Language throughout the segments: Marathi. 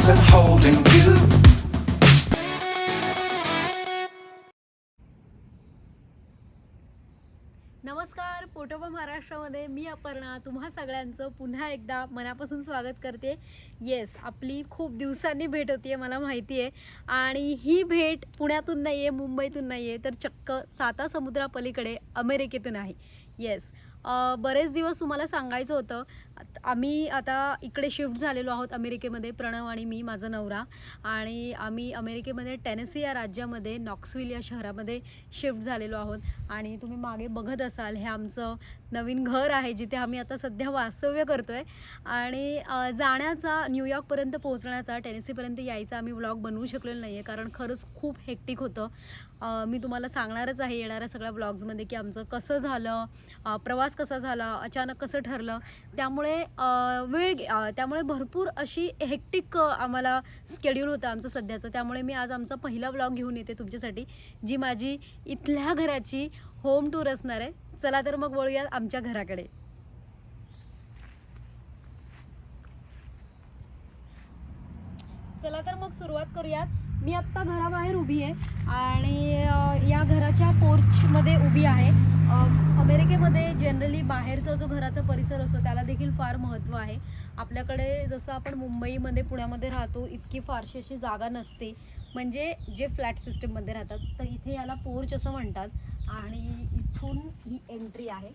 wasn't holding you. नमस्कार, पोटोबा महाराष्ट्रामध्ये मी अपर्णा तुम्हा सगळ्यांचं पुन्हा एकदा मनापासून स्वागत करते. येस, आपली खूप दिवसांनी भेट होती आहे, मला माहिती आहे. आणि ही भेट पुण्यातून नाही आहे, मुंबईतून नाही आहे, तर चक्क सातासमुद्रापलीकडे अमेरिकेतून आहे. येस, बरेच दिवस तुम्हाला सांगायचं होतं. आम्ही आता इकडे शिफ्ट झालेलो आहोत अमेरिकेमध्ये, प्रणव आणि मी, माझा नवरा. आणि आम्ही अमेरिकेमध्ये टेनेसी या राज्यामध्ये नॉक्सविल या शहरामध्ये शिफ्ट झालेलो आहोत. आणि तुम्ही मागे बघत असाल, हे आमचं नवीन घर आहे जिथे आम्ही आता सध्या वास्तव्य करतो आहे. आणि जाण्याचा, न्यूयॉर्कपर्यंत पोहोचण्याचा, टेनेसीपर्यंत यायचा आम्ही व्लॉग बनवू शकलेलो नाही आहे, कारण खरंच खूप हेक्टिक होतं. मी तुम्हाला सांगणारच आहे येणाऱ्या सगळ्या व्लॉग्समध्ये की आमचं कसं झालं, प्रवास कसा झाला, अचानक कसं ठरलं. त्यामुळे भरपूर अशी हेक्टिक आम्हाला स्केड्यूल होतं आमचं सध्याचं. त्यामुळे मी आज आमचा पहिला व्लॉग घेऊन येते तुमच्यासाठी, जी माझी इथल्या घराची होम टूर असणार आहे. चला तर मग वळूया आमच्या घराकडे. चला तर मग सुरुवात करूयात. मी आत्ता घराबाहेर उभी आहे आणि या घराच्या पोर्चमध्ये उभी आहे. अमेरिकेमध्ये जनरली बाहेरचा जो घराचा परिसर असतो त्याला देखील फार महत्त्व आहे. आपल्याकडे जसं आपण मुंबईमध्ये, पुण्यामध्ये राहतो, इतकी फारशी अशी जागा नसते, म्हणजे जे फ्लॅट सिस्टममध्ये राहतात. तर इथे याला पोर्च असं म्हणतात. आणि इथून ही एंट्री आहे.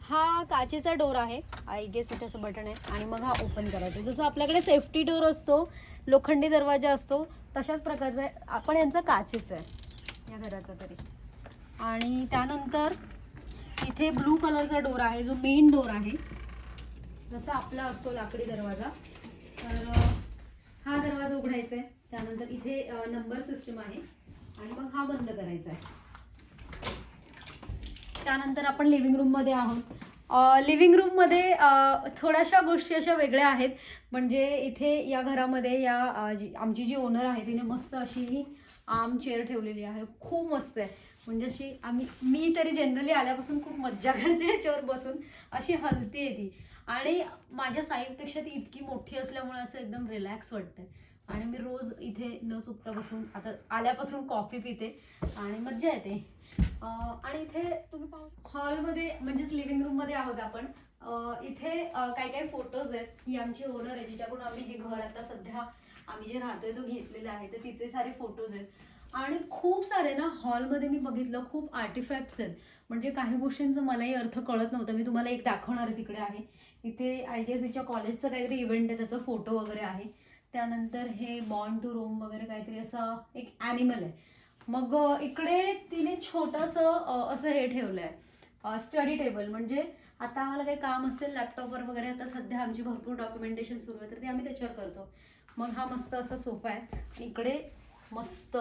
हा काचेचा डोर आहे, आय गेस इथे असं बटन आहे आणि मग हा ओपन करायचा. जसं आपल्याकडे सेफ्टी डोर असतो, लोखंडी दरवाजा असतो, तशाच प्रकारचा आहे. आपण यांचा काचेचा आहे या घराचा तरी. आणि त्यानंतर इथे ब्लू कलरचा डोर आहे, जो मेन डोर आहे, जसा आपला असतो लाकडी दरवाजा. तर हा दरवाजा उघडायचा आहे. त्यानंतर इथे नंबर सिस्टम आहे आणि मग हा बंद करायचा आहे. त्यानंतर आपण लिव्हिंग रूममध्ये आहोत. लिव्हिंग रूममध्ये थोड्याशा गोष्टी अशा वेगळ्या आहेत. म्हणजे इथे या घरामध्ये आमची जी ओनर आहे तिने मस्त अशी ही आर्म चेअर ठेवलेली आहे, खूप मस्त आहे. म्हणजे अशी मी तरी जनरली आल्यापासून खूप मज्जा करते याच्यावर बसून, अशी हलती आहे ती. आणि माझ्या साईजपेक्षा ती इतकी मोठी असल्यामुळे असं एकदम रिलॅक्स वाटतं. आणि मी रोज इथे न चुकता बसून आता आल्यापासून कॉफी पिते आणि मज्जा येते. आणि इथे तुम्ही पाहू, हॉलमध्ये म्हणजेच लिव्हिंग रूममध्ये आहोत आपण. इथे काही काही फोटोज आहेत. ही आमची ओनर आहे, जिच्याकडून आम्ही हे घर आता सध्या आम्ही जे राहतोय तो घेतलेला आहे, तर तिचे सारे फोटोज आहेत. आणि खूप सारे ना हॉलमध्ये मी बघितलं, खूप आर्टिफॅक्ट्स आहेत. म्हणजे काही गोष्टींचा मलाही अर्थ कळत नव्हता. मी तुम्हाला एक दाखवणार आहे, तिकडे आहे. इथे आय गेस हिच्या कॉलेजचं काहीतरी इव्हेंट आहे, त्याचा फोटो वगैरे आहे. त्यानंतर हे बॉर्न टू रोम वगैरे काहीतरी असं एक ॲनिमल आहे. मग इकडे तिने छोटंसं असं हे ठेवलं आहे, स्टडी टेबल. म्हणजे आता आम्हाला काही काम असेल लॅपटॉपवर वगैरे, आता सध्या आमची भरपूर डॉक्युमेंटेशन सुरू आहे, तर ते आम्ही त्याच्यावर करतो. मग हा मस्त असा सोफा आहे. इकडे मस्त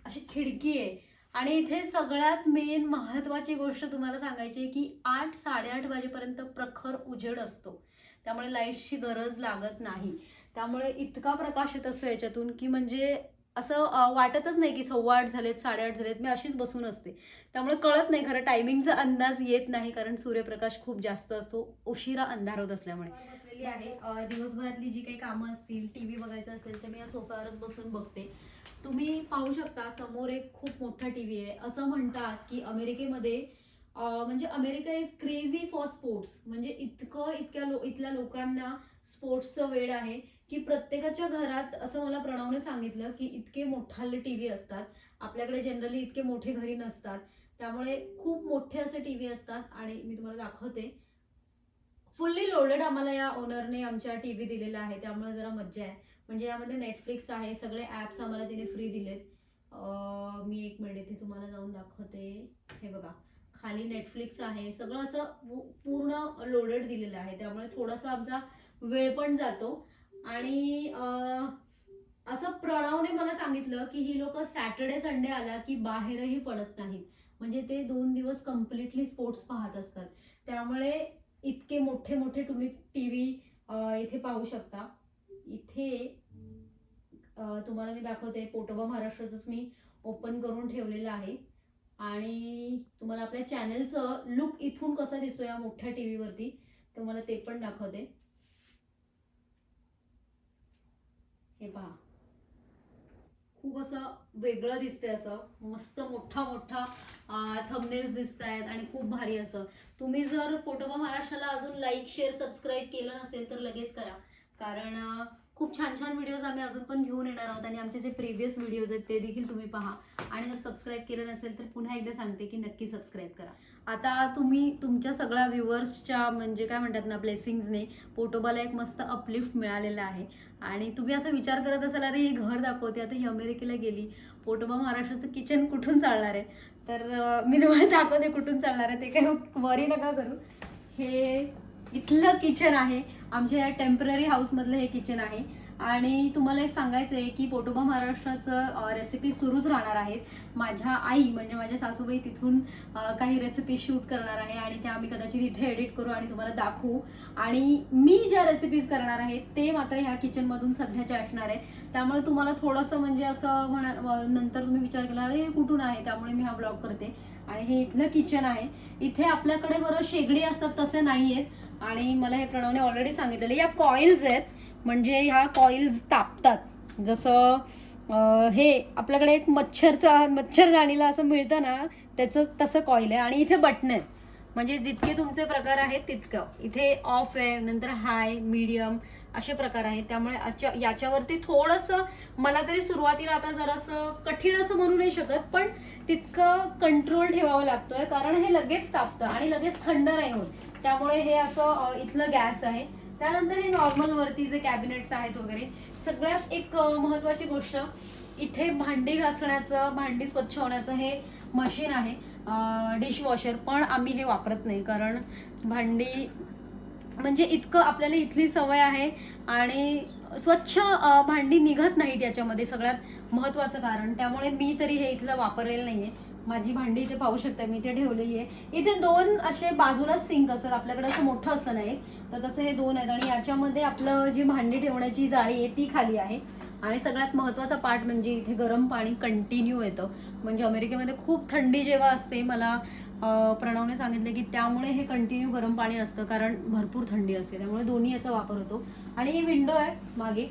अशी खिडकी आहे. आणि इथे सगळ्यात मेन महत्त्वाची गोष्ट तुम्हाला सांगायची आहे की 8-8:30 वाजेपर्यंत प्रखर उजेड असतो. त्यामुळे लाईटची गरज लागत नाही. त्यामुळे इतका प्रकाश येत असतो याच्यातून की म्हणजे असं वाटतच नाही की 8:15 झालेत, 8:30 झालेत. मी अशीच बसून असते, त्यामुळे कळत नाही खरं, टायमिंगचा अंदाज येत नाही, कारण सूर्यप्रकाश खूप जास्त असतो उशिरा अंधार होत असल्यामुळे. बसलेली आहे. दिवसभरातली जी काही कामं असतील, टी व्ही बघायचं असेल तर मी या सोफ्यावरच बसून बघते. तुम्ही पाहू शकता समोर एक खूप मोठा टी व्ही आहे. असं म्हणतात की अमेरिकेमध्ये म्हणजे America is crazy for sports. म्हणजे इथल्या लोकांना स्पोर्ट्सचं वेड आहे की प्रत्येकाच्या घरात, असं मला प्रणवने सांगितलं की इतके मोठाले टी व्ही असतात. आपल्याकडे जनरली इतके मोठे घरी नसतात, त्यामुळे खूप मोठे असे टी व्ही असतात. आणि मी तुम्हाला दाखवते, फुल्ली लोडेड आम्हाला या ओनरने आमच्या टी व्ही दिलेला आहे, त्यामुळे जरा मज्जा आहे. म्हणजे यामध्ये नेटफ्लिक्स आहे, सगळे ॲप्स आम्हाला तिने फ्री दिलेत. मी एक मिनिट इथे तुम्हाला जाऊन दाखवते. हे बघा, खाली नेटफ्लिक्स आहे, सगळं असं पूर्ण लोडेड दिलेलं आहे. त्यामुळे थोडासा आमचा वेळ पण जातो. आणि असं प्रणवने मला सांगितलं की ही लोक सॅटर्डे संडे आला की बाहेरही पडत नाहीत. म्हणजे ते 2 दिवस कम्प्लिटली स्पोर्ट्स पाहत असतात. त्यामुळे इतके मोठे मोठे तुम्ही टी व्ही इथे पाहू शकता. इथे तुम्हाला मी दाखवते, पोटोबा महाराष्ट्राचंच मी ओपन करून ठेवलेलं आहे. आणि तुम्हाला आपल्या चॅनलचं लुक इथून कसं दिसतो या मोठ्या टी व्हीवरती, तुम्हाला ते पण दाखवते. हे पहा, खूप असं वेगळं दिसतंय, असं मस्त मोठा मोठा थंबनेल्स दिसत आहेत आणि खूप भारी असं. तुम्ही जर पोटोबा महाराष्ट्राला अजून लाईक शेअर सबस्क्राईब केलं नसेल तर लगेच करा, कारण खूप छान छान व्हिडिओज आम्ही अजून पण घेऊन येणार आहोत आणि आमचे जे प्रिव्हियस व्हिडिओज आहेत ते देखील तुम्ही पहा. आणि जर सबस्क्राईब केलं नसेल तर पुन्हा एकदा सांगते की नक्की सबस्क्राईब करा. आता तुम्ही तुमच्या सगळ्या व्ह्युअर्सच्या म्हणजे काय म्हणतात ना, ब्लेसिंग्सने पोटोबाला एक मस्त अपलिफ्ट मिळालेला आहे. आणि तुम्ही असं विचार करत असाल, अरे ही घर दाखवते, आता ही अमेरिकेला गेली, पोटोबा महाराष्ट्राचं किचन कुठून चालणार आहे. तर मी तुम्हाला दाखवते कुठून चालणार आहे, ते काही वरी नका करू. हे इथलं किचन आहे, आमच्या या टेम्पररी हाऊसमधलं हे किचन आहे. आणि तुम्हाला एक सांगायचं आहे की पोटोबा महाराष्ट्राचं रेसिपी सुरूच राहणार आहेत. माझ्या आई म्हणजे माझ्या सासूबाई तिथून काही रेसिपी शूट करणार आहे आणि त्या आम्ही कदाचित इथे एडिट करू आणि तुम्हाला दाखवू. आणि मी ज्या रेसिपीज करणार आहे ते मात्र ह्या किचनमधून सध्याच्या असणार आहे. त्यामुळे तुम्हाला थोडंसं म्हणजे असं नंतर तुम्ही विचार केला अरे कुठून आहे, त्यामुळे मी हा ब्लॉग करते. आणि हे इथलं किचन आहे. इथे आपल्याकडे बरं शेगडी असतात तसे नाही आहेत. आणि मला हे प्रणवने ऑलरेडी सांगितलेलं, या कॉइल्स आहेत, म्हणजे ह्या कॉइल्स तापतात. जसं हे आपल्याकडे एक मच्छरदाणीला असं मिळतं ना, त्याचं तसं कॉइल आहे. आणि इथे बटन आहेत, म्हणजे जितके तुमचे प्रकार आहेत तितकं. इथे ऑफ आहे, नंतर हाय, मीडियम असे प्रकार आहेत. त्यामुळे याच्यावरती थोडंसं मला तरी सुरुवातीला आता जरासं कठीण असं म्हणू नाही शकत, पण तितकं कंट्रोल ठेवावं लागतोय, कारण हे लगेच तापतं आणि लगेच थंड नाही होत. त्यामुळे हे असं इथलं गॅस आहे. त्यानंतर हे नॉर्मल वरती जे कॅबिनेट्स आहेत वगैरे. सगळ्यात एक महत्त्वाची गोष्ट, इथे भांडी घासण्याचं, भांडी स्वच्छ होण्याचं हे मशीन आहे, डिशवॉशर. पण आम्ही हे वापरत नाही, कारण भांडी म्हणजे इतकं आपल्याला इथली सवय आहे आणि स्वच्छ भांडी निघत नाहीत याच्यामध्ये, सगळ्यात महत्त्वाचं कारण. त्यामुळे मी तरी हे इथलं वापरलेलं नाहीये. माझी भांडी इथे पाहू शकता मी इथे ठेवलेली आहे. इथे 2 असे बाजूला सिंक असतात, आपल्याकडे असं मोठं असतं नाही तर तसं हे 2 आहेत. आणि याच्यामध्ये आपलं जी भांडी ठेवण्याची जाळी आहे ती खाली आहे. आणि सगळ्यात महत्त्वाचा पार्ट म्हणजे इथे गरम पाणी कंटिन्यू येतं. म्हणजे अमेरिकेमध्ये खूप थंडी जेव्हा असते, मला प्रणवने सांगितलं की त्यामुळे हे कंटिन्यू गरम पाणी असतं, कारण भरपूर थंडी असते. त्यामुळे दोन्ही याचा वापर होतो. आणि ही विंडो आहे मागे.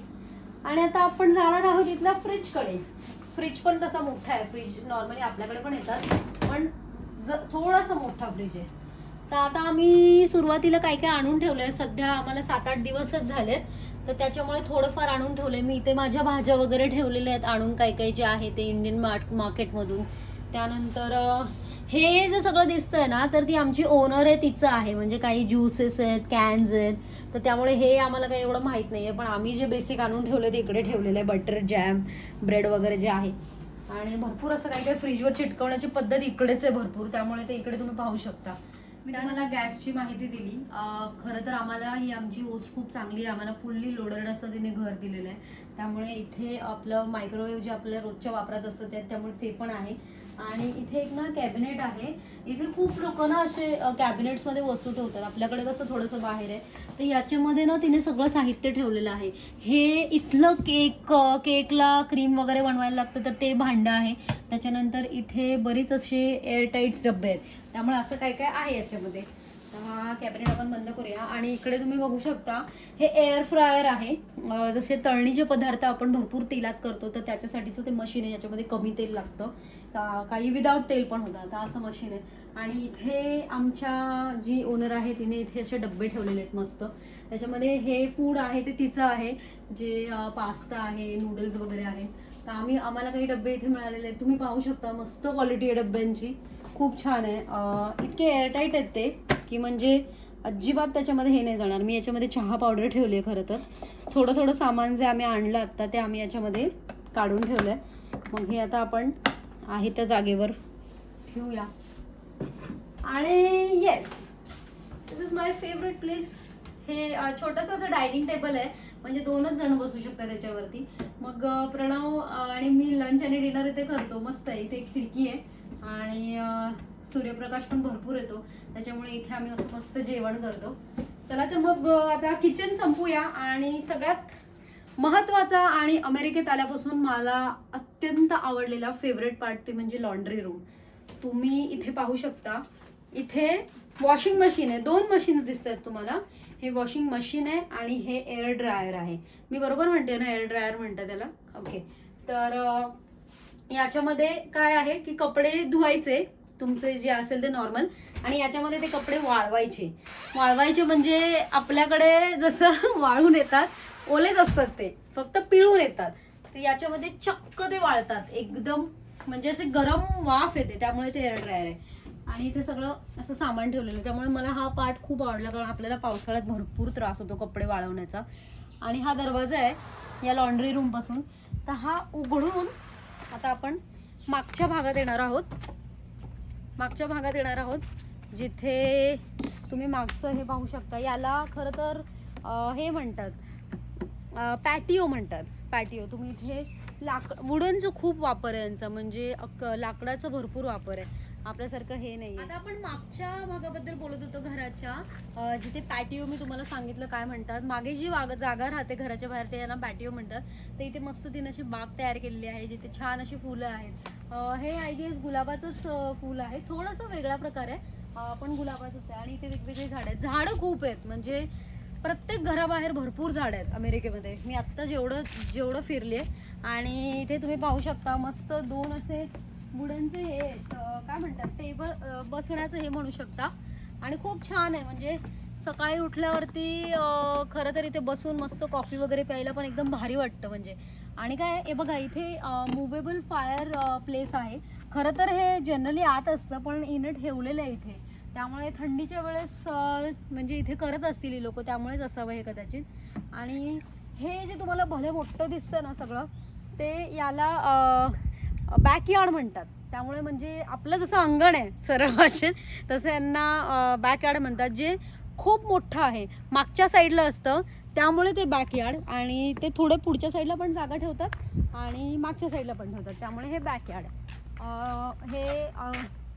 आणि आता आपण जाणार आहोत इथल्या फ्रीजकडे. फ्रीज पण तसा मोठा आहे. फ्रीज नॉर्मली आपल्याकडे पण येतात, पण थोडासा मोठा फ्रीज आहे. तर आता आम्ही सुरुवातीला काय काय आणून ठेवलंय, सध्या आम्हाला 7-8 दिवसच झालेत, तर त्याच्यामुळे थोडंफार आणून ठेवलंय मी. इथे माझ्या भाज्या वगैरे ठेवलेल्या आहेत आणून, काही काही जे आहे ते इंडियन मार्केटमधून. त्यानंतर हे जे सगळं दिसतंय ना, तर ती आमची ओनर आहे तिचं आहे. म्हणजे काही ज्यूसेस आहेत, कॅन्स आहेत, तर त्यामुळे हे आम्हाला काही एवढं माहीत नाही आहे. पण आम्ही जे बेसिक आणून ठेवले ते इकडे ठेवलेलं आहे, बटर, जॅम, ब्रेड वगैरे जे आहे. आणि भरपूर असं काही काही फ्रीजवर चिटकवण्याची पद्धत इकडेच आहे भरपूर, त्यामुळे ते इकडे तुम्ही पाहू शकता. मी तुम्हाला गॅसची माहिती दिली. खरं तर आम्हाला ही आमची होस्ट खूप चांगली आहे, आम्हाला फुल्ली लोडेड असं तिने घर दिलेलं आहे. त्यामुळे इथे आपलं मायक्रोवेव्ह जे आपल्या रोजच्या वापरात असतं त्यामुळे ते पण आहे. आणि इथे एक ना कॅबिनेट आहे. इथे खूप लोक ना असे कॅबिनेट्समध्ये वस्तू ठेवतात, आपल्याकडे कसं थोडंसं बाहेर आहे, तर याच्यामध्ये ना तिने सगळं साहित्य ठेवलेलं आहे. हे इथलं केकला क्रीम वगैरे बनवायला लागतं तर ते भांडं आहे. त्याच्यानंतर इथे बरीच असे एअरटाईट्स डब्बे आहेत, त्यामुळे असं काय काय आहे याच्यामध्ये. हा कॅबिनेट आपण बंद करूया. आणि इकडे तुम्ही बघू शकता हे एअर फ्रायर आहे. जसे तळणीचे पदार्थ आपण भरपूर तेलात करतो तर त्याच्यासाठीचं ते मशीन आहे. याच्यामध्ये कमी तेल लागतं, काही विदाऊट तेल पण होतं, तर असं मशीन आहे. आणि इथे आमच्या जी ओनर आहे तिने इथे असे डब्बे ठेवलेले आहेत मस्त. त्याच्यामध्ये हे फूड आहे ते तिचं आहे, जे पास्ता आहे, नूडल्स वगैरे आहे. तर आम्हाला काही डब्बे इथे मिळालेले आहेत, तुम्ही पाहू शकता. मस्त क्वालिटी आहे डब्यांची, खूप छान आहे. इतके एअरटाईट आहेत ते की म्हणजे अजिबात त्याच्यामध्ये हे नाही जाणार. मी याच्यामध्ये चहा पावडर ठेवली आहे. खरं तर थोडं थोडं सामान जे आम्ही आणलं आत्ता ते आम्ही याच्यामध्ये काढून ठेवलं आहे. मग हे आता आपण आहे त्या जागेवर ठेवूया. आणि yes, this is my favourite place. हे छोटंसं असं डायनिंग टेबल आहे, म्हणजे 2च जण बसू शकतात त्याच्यावरती. मग प्रणव आणि मी लंच आणि डिनर इथे करतो. मस्त आहे, इथे खिडकी आहे आणि सूर्यप्रकाश पण भरपूर येतो, त्याच्यामुळे इथे आम्ही असं मस्त जेवण करतो. चला तर मग आता किचन संपूया. आणि सगळ्यात महत्त्वाचा आणि अमेरिकेत आल्यापासून मला अत्यंत आवडलेला फेवरेट पार्ट ते म्हणजे लॉन्ड्री रूम. तुम्ही इथे पाहू शकता इथे वॉशिंग मशीन आहे, 2 मशीन्स दिसतात तुम्हाला. हे वॉशिंग मशीन आहे आणि हे एअर ड्रायर आहे. मी बरोबर म्हणते ना, एअर ड्रायर म्हणतात त्याला. ओके. तर याच्यामध्ये काय आहे की कपडे धुवायचे तुमचे जे असेल ते नॉर्मल, आणि याच्यामध्ये ते कपडे वाळवायचे म्हणजे आपल्याकडे जसं वाळून येतात, ओलेच असतात ते, फक्त पिळून येतात. तर याच्यामध्ये चक्क ते वाळतात एकदम, म्हणजे असे गरम वाफ येते, त्यामुळे ते एअर ड्रायर आहे. आणि इथे सगळं असं सामान ठेवलेलं आहे, त्यामुळे मला हा पार्ट खूप आवडला, कारण आपल्याला पावसाळ्यात भरपूर त्रास होतो कपडे वाळवण्याचा. आणि हा दरवाजा आहे या लॉन्ड्री रूम पासून. तर हा उघडून आता आपण मागच्या भागात येणार आहोत, जिथे तुम्ही मागचं हे पाहू शकता. याला खरं तर हे म्हणतात, पॅटिओ म्हणतात. पॅटिओ. तुम्ही इथे वुडनचं खूप वापर आहे यांचा, म्हणजे लाकडाचा भरपूर वापर आहे, आपल्यासारखं हे नाही. आता आपण मागच्या भागाबद्दल बोलत होतो घराच्या, जिथे पॅटिओ मी तुम्हाला सांगितलं काय म्हणतात. मागे जी जागा राहते घराच्या बाहेर ते यांना पॅटिओ म्हणतात. तर इथे मस्त तिने अशी बाग तयार केलेली आहे, जिथे छान अशी फुलं आहेत. हे आय गेस गुलाबाचंच फुल आहे, थोडंसं वेगळा प्रकार आहे, पण गुलाबाचंच आहे. आणि इथे वेगवेगळी झाडं खूप आहेत, म्हणजे प्रत्येक घराबाहेर भरपूर झाड आहेत अमेरिकेमध्ये. मी आत्ता जेवढं फिरले. आणि इथे तुम्ही पाहू शकता मस्त 2 असे वुडनचे हे काय म्हणतात, टेबल बसण्याचं हे म्हणू शकता. आणि खूप छान आहे, म्हणजे सकाळी उठल्यावरती खरं तर इथे बसून मस्त कॉफी वगैरे प्यायला पण एकदम भारी वाटतं म्हणजे. आणि काय हे बघा, इथे मुव्हेबल फायर प्लेस आहे. खरं तर हे जनरली आत असतं, पण इनं ठेवलेलं आहे इथे, त्यामुळे थंडीच्या वेळेस म्हणजे इथे करत असतील लोक, त्यामुळेच असावं हे कदाचित. आणि हे जे तुम्हाला भले मोठं दिसतं ना सगळं, ते याला बॅकयार्ड म्हणतात. त्यामुळे म्हणजे आपलं जसं अंगण आहे सरळ भाषेत, तसं यांना बॅकयार्ड म्हणतात, जे खूप मोठं आहे. मागच्या साईडला असतं, त्यामुळे ते बॅकयार्ड. आणि ते थोडे पुढच्या साईडला पण जागा ठेवतात आणि मागच्या साईडला पण ठेवतात, त्यामुळे हे बॅकयार्ड. हे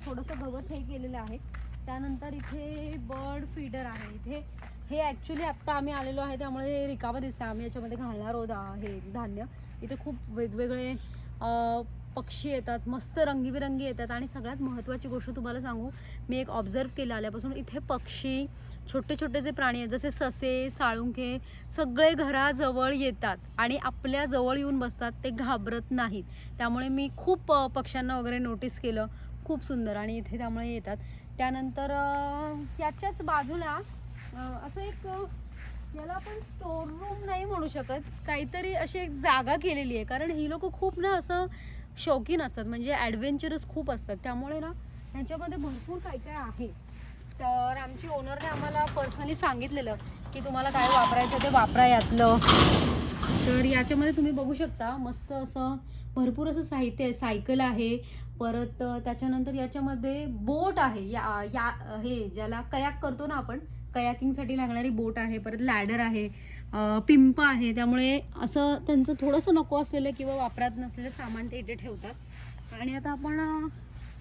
थोडंसं गवत हे केलेलं आहे. त्यानंतर इथे बर्ड फीडर आहे. इथे हे ॲक्च्युली आत्ता आम्ही आलेलो आहे, त्यामुळे रिकामं दिसतं. आम्ही याच्यामध्ये घालणार आहोत हे धान्य. इथे खूप वेगवेगळे पक्षी येतात, मस्त रंगीबिरंगी येतात. आणि सगळ्यात महत्त्वाची गोष्ट तुम्हाला सांगू, मी एक ऑब्झर्व केलं आल्यापासून, इथे पक्षी, छोटे छोटे जे प्राणी आहेत जसे ससे, साळुंखे, सगळे घराजवळ येतात आणि आपल्या जवळ येऊन बसतात, ते घाबरत नाहीत. त्यामुळे मी खूप पक्ष्यांना वगैरे नोटीस केलं, खूप सुंदर. आणि इथे त्यामुळे येतात. त्यानंतर याच्याच बाजूला असं एक, याला आपण स्टोर रूम नाही म्हणू शकत, काहीतरी अशी एक जागा केलेली आहे. कारण ही लोक खूप ना असं शौकीन असतात, म्हणजे ॲडव्हेंचरस खूप असतात, त्यामुळे ना ह्याच्यामध्ये भरपूर काय काय आहे. तर आमची ओनरने आम्हाला पर्सनली सांगितलेलं की तुम्हाला काय वापरायचं ते वापरा यातलं. तर याच्यामध्ये तुम्ही बघू शकता मस्त असं भरपूर असं साहित्य आहे. सायकल आहे, परत त्याच्यानंतर याच्यामध्ये बोट आहे, या हे ज्याला कयाक करतो ना आपण, कयाकिंगसाठी लागणारी बोट आहे. परत लॅडर आहे, पिंप आहे. त्यामुळे असं त्यांचं थोडंसं नको असलेलं किंवा वापरात नसलेलं सामान ते इथे ठेवतात. आणि आता आपण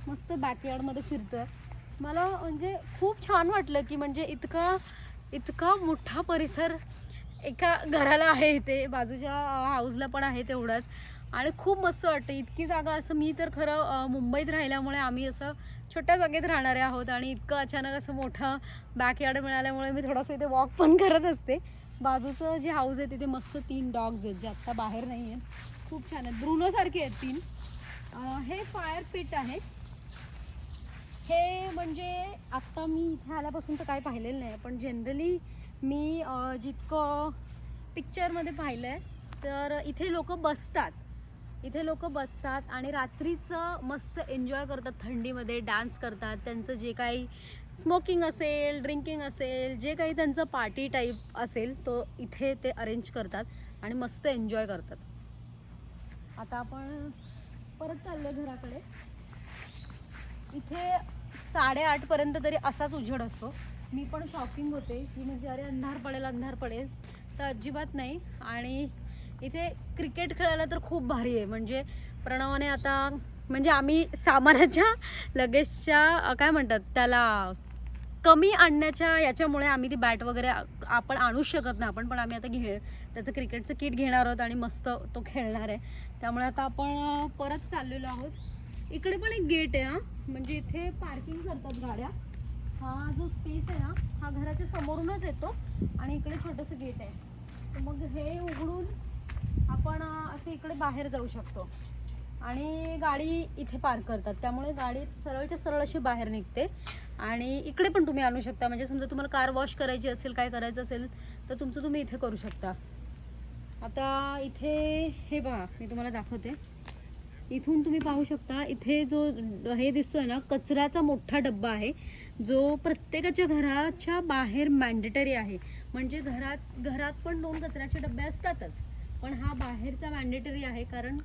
मस्त बॅकयार्डमध्ये फिरतोय. मला म्हणजे खूप छान वाटलं की म्हणजे इतका मोठा परिसर एका घराला आहे. इथे बाजूच्या हाऊसला पण आहे तेवढाच. आणि खूप मस्त वाटतं इतकी जागा. असं मी तर खरं मुंबईत राहिल्यामुळे आम्ही असं छोट्या जागेत राहणारे आहोत, आणि इतकं अचानक असं मोठं बॅकयार्ड मिळाल्यामुळे मी थोडंसं इथे वॉक पण करत असते. बाजूचं जे हाऊस आहे तिथे मस्त 3 डॉग्स आहेत, जे आत्ता बाहेर नाही आहेत. खूप छान आहेत, ब्रुनोसारखे आहेत 3. हे फायर पिट आहे. हे म्हणजे आत्ता मी इथे आल्यापासून तर काय पाहिलेलं नाही, पण जनरली मी जितकं पिक्चरमध्ये पाहिलं आहे, तर इथे लोक बसतात आणि रात्रीचं मस्त एन्जॉय करतात, थंडीमध्ये डान्स करतात. त्यांचं जे काही स्मोकिंग असेल, ड्रिंकिंग असेल, जे काही त्यांचं पार्टी टाईप असेल, तो इथे ते अरेंज करतात आणि मस्त एन्जॉय करतात. आता आपण परत चाललो घराकडे. इथे 8:30पर्यंत तरी असाच उजेड असतो. मी पण शॉकिंग होते की म्हणजे अरे अंधार पडेल, तर अजिबात नाही. आणि इथे क्रिकेट खेळायला तर खूप भारी आहे. म्हणजे प्रणवाने आता म्हणजे आम्ही सामानाच्या लगेजच्या काय म्हणतात त्याला कमी आणण्याच्या याच्यामुळे आम्ही ती बॅट वगैरे आपण आणूच शकत नाही पण आम्ही आता त्याचं क्रिकेटचं किट घेणार आहोत आणि मस्त तो खेळणार आहे. त्यामुळे आता आपण परत चाललेलो आहोत. इकडे पण एक गेट आहे, म्हणजे इथे पार्किंग करतात गाड्या. हा जो स्पेस आहे ना हा घराच्या समोरूनच येतो आणि इकडे छोटंसं गेट आहे, तर मग हे उघडून आपण असं इकडे बाहेर जाऊ शकतो आणि गाडी इथे पार्क करतात, त्यामुळे गाडी सरळच्या सरळ अशी बाहेर निघते. आणि इकडे पण तुम्ही आणू शकता, म्हणजे समजा तुम्हाला कार वॉश करायची असेल, काय करायचं असेल तर तुमचं तुम्ही इथे करू शकता. आता इथे हे बघा, मी तुम्हाला दाखवते. इथून तुम्ही पाहू शकता, इथे जो हे दिसतोय ना कचऱ्याचा मोठा डब्बा आहे, जो प्रत्येकाच्या घराच्या बाहेर मॅन्डेटरी आहे. म्हणजे घरात पण 2 कचऱ्याचे डबे असतातच, पण हा बाहेरचा मॅन्डेटरी आहे, कारण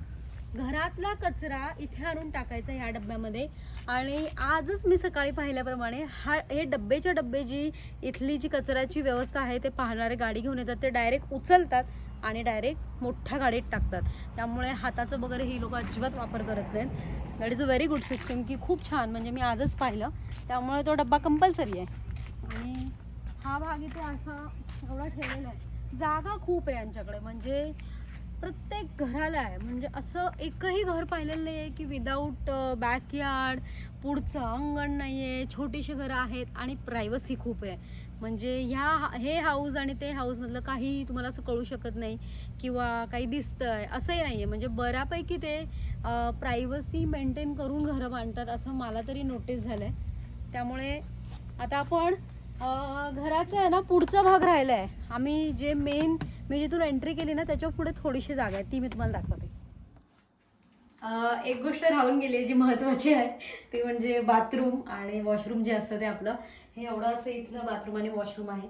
घरातला कचरा इथे आणून टाकायचा ह्या डब्यामध्ये. आणि आजच मी सकाळी पाहिल्याप्रमाणे हे डब्बेच्या डब्बे जी इथली जी कचऱ्याची व्यवस्था आहे ते पाहणारे गाडी घेऊन येतात, ते डायरेक्ट उचलतात आणि डायरेक्ट मोठ्या गाडीत टाकतात. त्यामुळे हाताचं वगैरे ही लोक अजिबात वापर करत नाहीत. That is a very good system, की खूप छान, म्हणजे मी आजच पाहिलं. त्यामुळे तो डब्बा कंपल्सरी आहे. आणि हा भाग इथे असा एवढा ठेवलेला आहे, जागा खूप आहे यांच्याकडे, म्हणजे प्रत्येक घराला आहे. म्हणजे असं एकही घर पाहिलेलं नाही आहे की विदाऊट बॅकयार्ड, पुढचं अंगण नाही आहे, छोटीशी घरं आहेत आणि प्रायव्हसी खूप आहे. म्हणजे हे हाऊस आणि ते हाऊसमधलं काही तुम्हाला असं कळू शकत नाही किंवा काही दिसतंय असंही नाही आहे. म्हणजे बऱ्यापैकी ते प्रायव्हसी मेंटेन करून घरं बांधतात असं मला तरी नोटीस झालं आहे. त्यामुळे आता आपण घराचा आहे ना पुढचा भाग राहिला आहे. आम्ही जे मी जिथून एंट्री केली ना त्याच्या पुढे थोडीशी जागा आहे, ती मी तुम्हाला दाखवते. एक गोष्ट राहून गेली जी महत्त्वाची आहे, ती म्हणजे बाथरूम आणि वॉशरूम जे असतं ते आपलं हे एवढं असं इथलं बाथरूम आणि वॉशरूम आहे.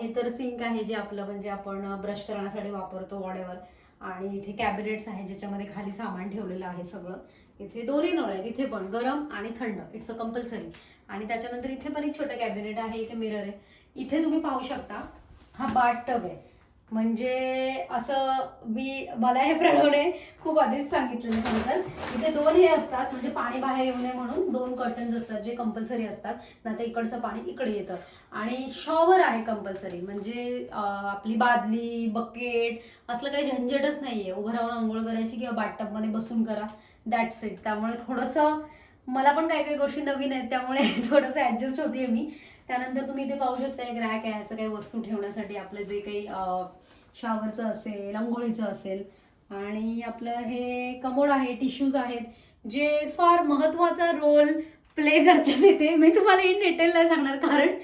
हे तर सिंक आहे जे आपलं म्हणजे आपण ब्रश करण्यासाठी वापरतो वॉडेवर. आणि इथे कॅबिनेट्स आहे ज्याच्यामध्ये खाली सामान ठेवलेलं आहे सगळं. इथे 2 नळ आहेत, इथे पण गरम आणि थंड, इट्स अ कंपल्सरी. आणि त्याच्यानंतर इथे पण एक छोटं कॅबिनेट आहे, इथे मिरर आहे. इथे तुम्ही पाहू शकता हा बाथटब आहे. म्हणजे असं मला हे प्रणवने खूप आधीच सांगितलेलं खरं. इथे 2 हे असतात, म्हणजे पाणी बाहेर येऊ नये म्हणून 2 कर्टन्स असतात जे कंपल्सरी असतात, नाही तर इकडचं पाणी इकडे येतं. आणि शॉवर आहे कंपल्सरी, म्हणजे आपली बादली बकेट असलं काही झंझटच नाहीये उभं राहून आंघोळ करायची किंवा बाथटबमध्ये बसून करा, दॅट्स इट. त्यामुळे थोडंसं मला पण काही काही गोष्टी नवीन आहेत, त्यामुळे थोडंसं ॲडजस्ट होतीये मी. त्यानंतर तुम्ही इथे पाहू शकता एक रॅक आहे, असं काही वस्तू ठेवण्यासाठी, आपलं जे काही शॉवरचं असेल, अंघोळीचं असेल. आणि आपलं हे कमोड आहे, टिश्यूज आहेत जे फार महत्त्वाचा रोल प्ले करतात इथे. मी तुम्हाला इन डिटेल नाही सांगणार, कारण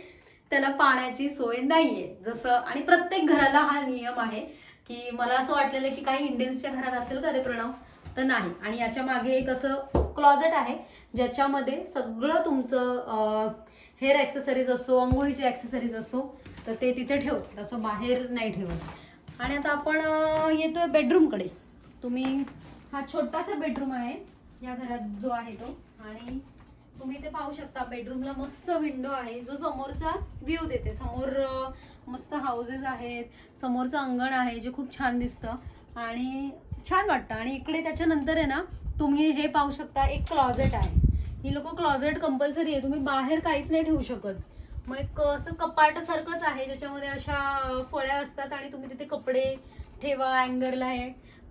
त्याला पाण्याची सोय नाही आहे जसं. आणि प्रत्येक घराला हा नियम आहे, की मला असं वाटलेलं की काही इंडियन्सच्या घरात असेल का रे प्रणव, तर नाही. आणि याच्या मागे एक असं क्लॉजेट आहे ज्याच्यामध्ये सगळं तुमचं हेअर ॲक्सेसरीज असो, अंघोळीचे ॲक्सेसरीज असो, तर ते तिथे ठेवतात, असं बाहेर नाही ठेवत. आणि आता आपण येतोय बेडरूमकडे. हा छोटासा बेडरूम आहे या घरात जो आहे तो. आणि तुम्ही इथे पाहू शकता बेडरूमला मस्त विंडो आहे जो समोरचा व्ह्यू देते. समोर मस्त हाऊसेस आहेत, समोरचं अंगण आहे जे खूप छान दिसतं आणि छान वाटतं. आणि इकडे त्याच्यानंतर आहे ना तुम्ही हे पाहू शकता एक क्लॉजेट आहे. ही लोक क्लॉजेट कंपल्सरी आहे, तुम्ही बाहेर काहीच नाही ठेवू शकत. मग एक असं कपाटासारखंच आहे ज्याच्यामध्ये अशा फळ्या असतात आणि तुम्ही तिथे कपडे ठेवा, अँगरला आहे.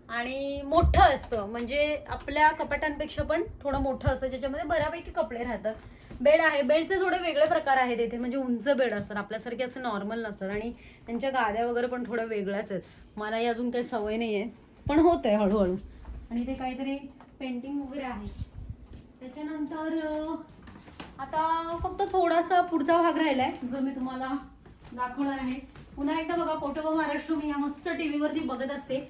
आणि मोठं असतं, म्हणजे आपल्या कपाटांपेक्षा पण थोडं मोठं असतं ज्याच्यामध्ये बऱ्यापैकी कपडे राहतात. बेड आहे, बेडचे थोडे वेगळे प्रकार आहेत इथे, म्हणजे उंच बेड असतात, आपल्यासारखे असं नॉर्मल नसतात. आणि त्यांच्या गाद्या वगैरे पण थोड्या वेगळ्याच आहेत. मलाही अजून काही सवय नाही आहे, पण होत आहे हळूहळू. आणि इथे काहीतरी पेंटिंग वगैरे आहे. त्याच्यानंतर आता फक्त थोडासा पुढचा भाग राहिलाय जो मी तुम्हाला दाखवणार आहे. पुन्हा एकदा बघा, पोटोबा महाराष्ट्र मी या मस्त टीव्हीवरती बघत असते.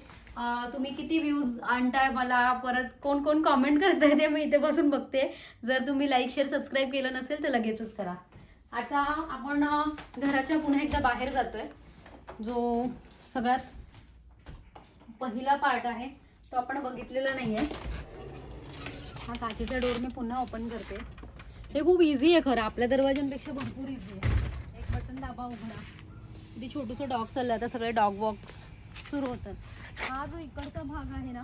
तुम्ही किती व्ह्यूज आणताय, मला परत कोण कोण कॉमेंट करताय ते मी इथे बसून बघते. जर तुम्ही लाईक शेअर सबस्क्राईब केलं नसेल तर लगेचच करा. आता आपण घराच्या पुन्हा एकदा बाहेर जातोय. जो सगळ्यात पहिला पार्ट आहे तो आपण बघितलेला नाही आहे. हा काचेचा डोर मी पुन्हा ओपन करते. हे खूप इझी आहे खरं, आपल्या दरवाजांपेक्षा भरपूर इझी आहे. एक बटन दाबा, उघडा. इथे छोटंसं डॉग चाललं, आता सगळे डॉग वॉक्स सुरू होतात. हा जो इकडचा भाग आहे ना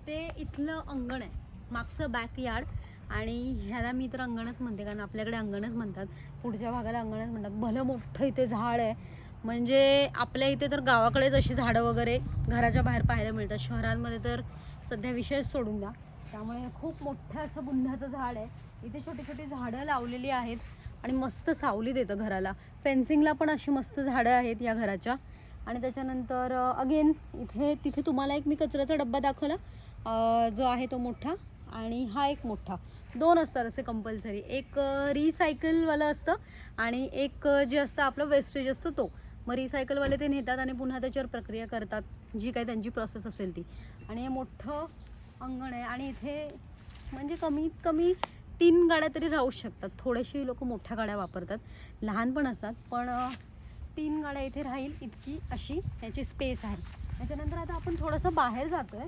ते इथलं अंगण आहे, मागचं बॅकयार्ड. आणि ह्याला मी तर अंगणच म्हणते, कारण आपल्याकडे अंगणच म्हणतात, पुढच्या भागाला अंगणच म्हणतात. भलं मोठं इथे झाड आहे, म्हणजे आपल्या इथे तर गावाकडेच अशी झाडं वगैरे घराच्या बाहेर पाहायला मिळतात, शहरांमध्ये तर सध्या विषयच सोडून द्या. त्यामुळे खूप मोठं असं बुंध्याचं झाड आहे. इथे छोटी छोटी झाडं लावलेली आहेत आणि मस्त सावली देतं घराला. फेन्सिंगला पण अशी मस्त झाडं आहेत या घराच्या. आणि त्याच्यानंतर अगेन तिथे तुम्हाला एक मी कचऱ्याचा डब्बा दाखवला, जो आहे तो मोठा, आणि हा एक मोठा. 2 असतात असे कंपल्सरी. एक रिसायकलवालं असतं आणि एक जे असतं आपलं वेस्टेज असतो तो. मग रिसायकलवाले ते नेतात आणि पुन्हा त्याच्यावर प्रक्रिया करतात, जी काही त्यांची प्रोसेस असेल ती. आणि हे मोठं अंगण आहे आणि इथे म्हणजे कमीत कमी 3 गाड्या तरी राहू शकतात. थोडेसे लोक मोठ्या गाड्या वापरतात, लहान पण असतात, पण 3 गाड्या इथे राहील इतकी अशी याची स्पेस आहे. त्याच्यानंतर आता आपण थोडंसं बाहेर जातो आहे.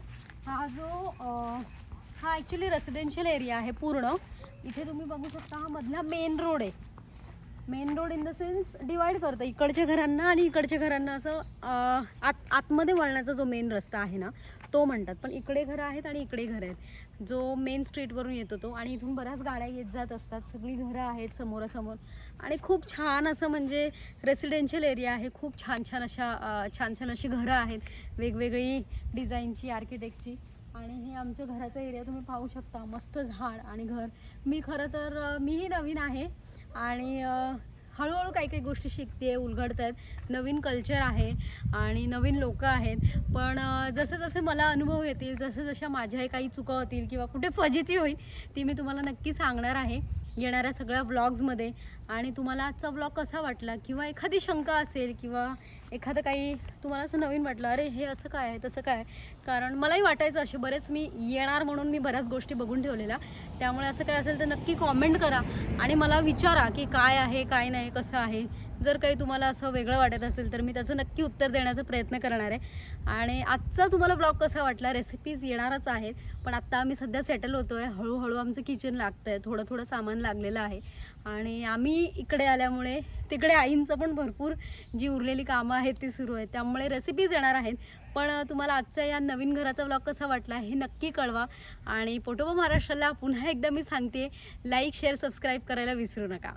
हा ॲक्च्युली रेसिडेन्शियल एरिया आहे पूर्ण. इथे तुम्ही बघू शकता हा मधला मेन रोड आहे. Main road in the sense divide करतं इकडच्या घरांना आणि इकडच्या घरांना, असं आतमध्ये वळण्याचा जो मेन रस्ता आहे ना तो म्हणतात. पण इकडे घरं आहेत आणि इकडे घरं आहेत, जो मेन स्ट्रीटवरून येतो तो. आणि इथून बऱ्याच गाड्या येत जात असतात. सगळी घरं आहेत समोरासमोर आणि खूप छान असं म्हणजे रेसिडेन्शियल एरिया आहे. खूप छान छान अशी घरं आहेत, वेगवेगळी डिझाईनची, आर्किटेक्टची. आणि हे आमच्या घराचा एरिया तुम्ही पाहू शकता. मस्त झाड आणि घर. खरं तर मीही नवीन आहे आणि हळूहळू काही गोष्टी शिकते, उलगडत आहेत. नवीन कल्चर आहे आणि नवीन लोक आहेत. पण जसे जसे मला अनुभव येतील, जशा माझ्याही काही चुका होतील किंवा कुठे फजिती होईल, ती मी तुम्हाला नक्की सांगणार आहे येणाऱ्या सगळ्या व्लॉग्समध्ये. आणि तुम्हाला आजचा व्लॉग कसा वाटला, किंवा एखादी शंका असेल किंवा एखादं काही तुम्हाला असं नवीन वाटलं, अरे हे असं काय आहे तसं काय, कारण मलाही वाटायचं असे बरेच, मी येणार म्हणून मी बऱ्याच गोष्टी बघून ठेवलेल्या. त्यामुळे असं काय असेल तर नक्की कॉमेंट करा आणि मला विचारा की काय आहे काय नाही कसं आहे. जर काही तुम्हाला असं वेगळं वाटत असेल तर मी त्याचं नक्की उत्तर देण्याचा प्रयत्न करणार आहे. आणि आजचा तुम्हाला ब्लॉग कसा वाटला, रेसिपीज येणारच आहेत, पण आत्ता आम्ही सध्या सेटल होतो आहे. हळूहळू आमचं किचन लागतं आहे, थोडं सामान लागलेलं आहे. आणि आम्ही इकडे आल्यामुळे तिकडे आईंचं पण भरपूर जी उरलेली कामं आहेत ती सुरू आहेत, त्यामुळे रेसिपीज येणार आहेत. पण तुम्हाला आजच्या या नवीन घराचा व्लॉग कसा वाटला हे नक्की कळवा. आणि पोटोबा महाराष्ट्राला पुन्हा एकदा मी सांगते, लाईक शेअर सबस्क्राईब करायला विसरू नका.